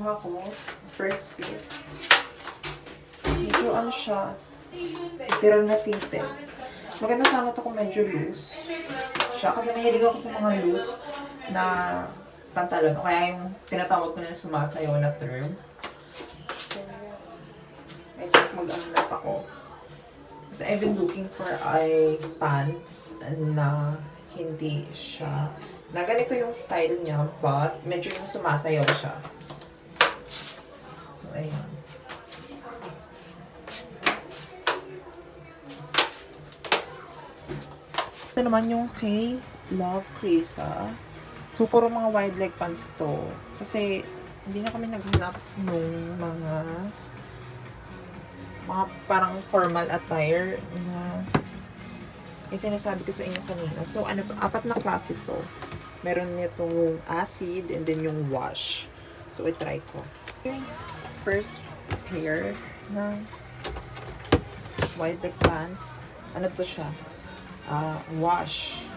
kinuha ko, first fit. Medyo ano siya, literal na fitted. Maganda sana ito kung medyo loose siya. Kasi mahilig ako sa mga loose na pantalon. O kaya yung tinatawag ko na yung sumasayaw na term. So, medyo mag-unlap ako. Kasi I've been looking for pants na hindi siya, na ganito yung style niya, but medyo yung sumasayaw siya. So, ayun. Ito naman yung kay Love Krisa. So, puro mga wide leg pants to. Kasi, hindi na kami naghanap nung mga parang formal attire na yung sinasabi ko sa inyo kanina. So, ano to? 4 na klase to. Meron nitong acid and then yung wash. So, i-try ko. Yung first pair ng wide leg pants. Ano to siya? Wash.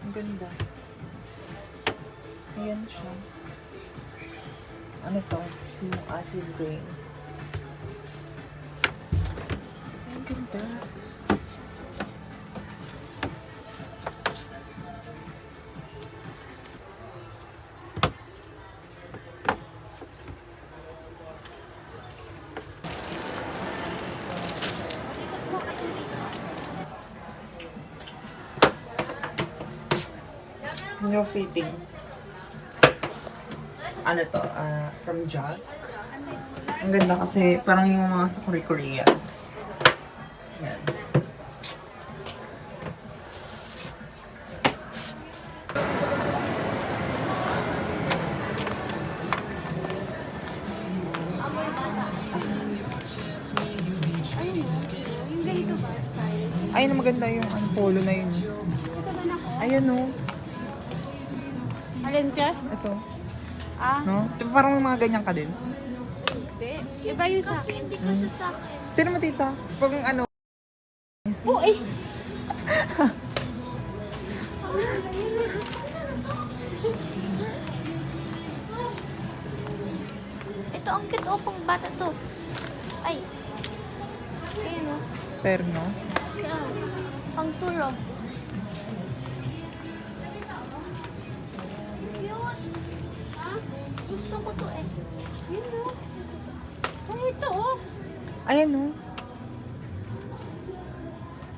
Ang ganda. Ayan siya. Ano to? Yung acid rain. Ang ganda. New fitting. Ano to? From Jack. Ang ganda kasi parang yung mga sa Korea. Yan. Ayun, maganda yung polo na yun. Ayun o. Alin siya? Ito. Ah, No? Parang mga ganyan ka din. hindi. Iba yun sa akin. Hindi ko siya sa akin. Tira mo tita. Pag ano. Oo eh. Ito ang cute o pang bata to. Ay. Ayun o. Terno. Pang turo. Gusto ko to eh. Yun o. Ay, ito oh. Ayan o.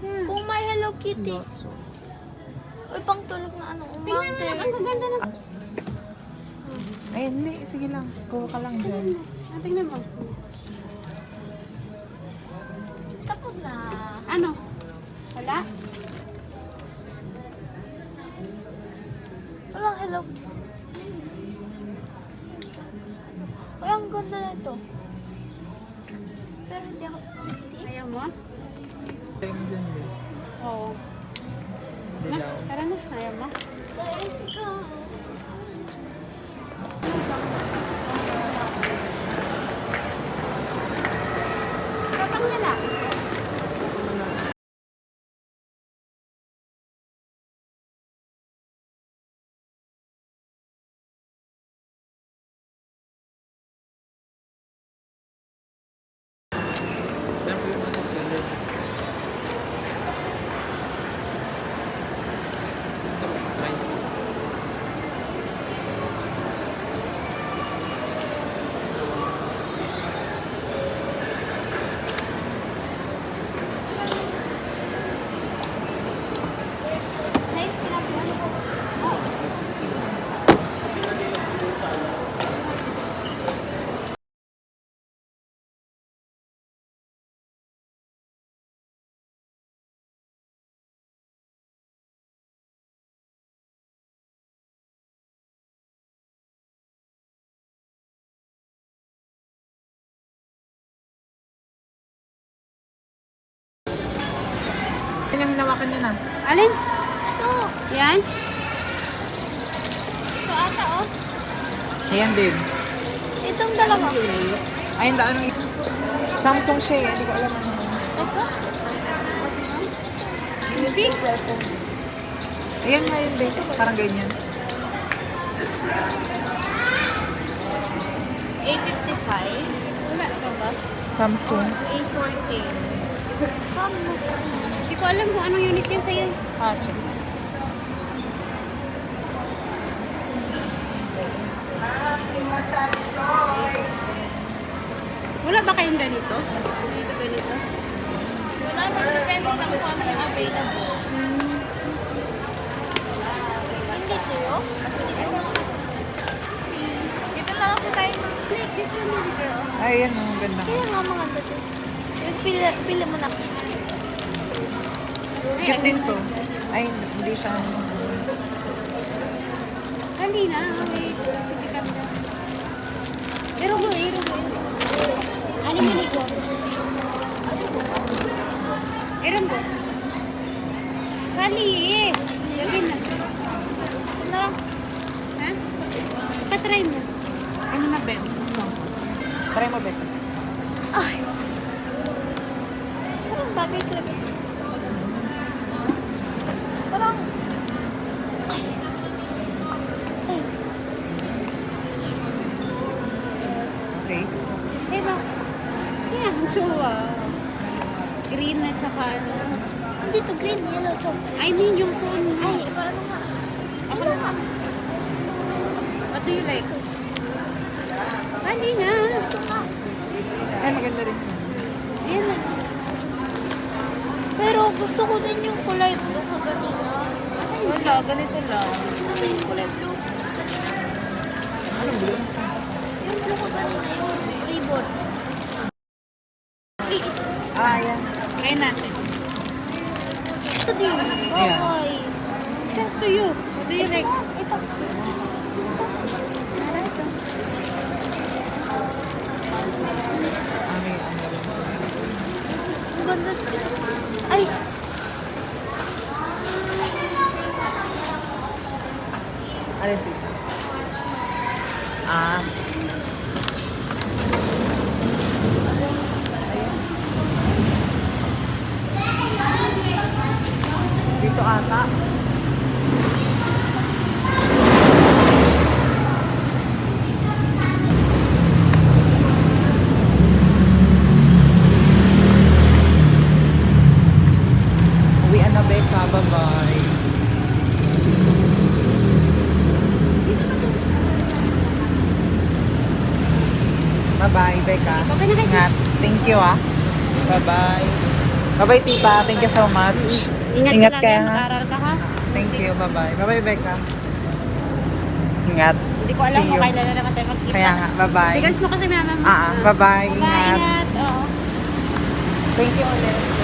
Kung may Hello Kitty. So, Uy, pang tulog na ano. Umangter. Ang ganda na. ayun, hindi. Sige lang. Kuha ka lang dyan. Tingnan mo. Tapos na. Ano? Wala? Walang Hello Kitty. Uy, ang ganda na ito. Pero hindi ako pretty. Ayaw mo? Time dyan din. Oo. Dilaw. Tara na, ayaw mo? Let's go. Kapag na lang. Sa'yo, pinapili ko. Kanyang hinawakan niya na. Alin? Ito. Yan? Ito ata, oh. Ayan din. Itong dalawa. Ayun, anong ito? Samsung siya eh. Hindi ko alam ano. Ito? Hindi? Ayan nga yun din. Parang ganyan. 855. Wala ka ba? Samsung. 814. Saan mo sa... Hindi ko alam kung anong unit yun sa'yo. Ah, check. Wala ba kayong ganito? Dito ganito? Wala na, depende na kung ano yung available. Hindi to yun? Dito lang ako tayo. This one, girl. Ayan, oh, ganda. Kaya nga mga dati. Pila mo na. Cute din to. Ay, hindi siya ano. Dali na. Wait. Sige ka na. Irugo. Ano mo nito? Irugo. Dali eh. Dali na. Ano? Ha? Patry mo. Ano na, Ben? Try mo, Beck. Ay. Parang bagay talaga. Parang... Ay. Ay. Okay. Eh ba? Yan, chua. Green at saka ano. Hindi to green, yellow to. I mean yung phone mo. Ay, paano nga? Ako na. What do you like? Dali na. Ito nga. Ay, maganda rin. Ayan na. Pero gusto ko din yung kulay blue ka ganina. Wala, ganito lang. Ano yung kulay blue? Ganina. Anong blue? Yung blue ka ganina, yung ribbon. Ay, Ah, ayan. Try natin. ito din. Ayan. Bakay. It's up to you. What do you like? Ito. Ano yung ang galing. Ang ganda. Ay! Ano yung tita? Ah. Dito ata. Uwian na, Becca. Bye-bye. Bye-bye, Becca. Bye-bye na kayo. Ingat. Thank you, ah. Bye-bye. Bye-bye, tita. Thank you so much. Ingat ka kaya, lang. ha? Mag-aral ka ha. Thank you. Bye-bye. Bye-bye, Becca. Ingat. Hindi ko alam See kung you. kailan na naman tayo magkita. Kaya nga. Bye-bye. Bigals mo kasi mama mo. Bye-bye. Bye, Ingat. ingat. Oo. Thank you ulit.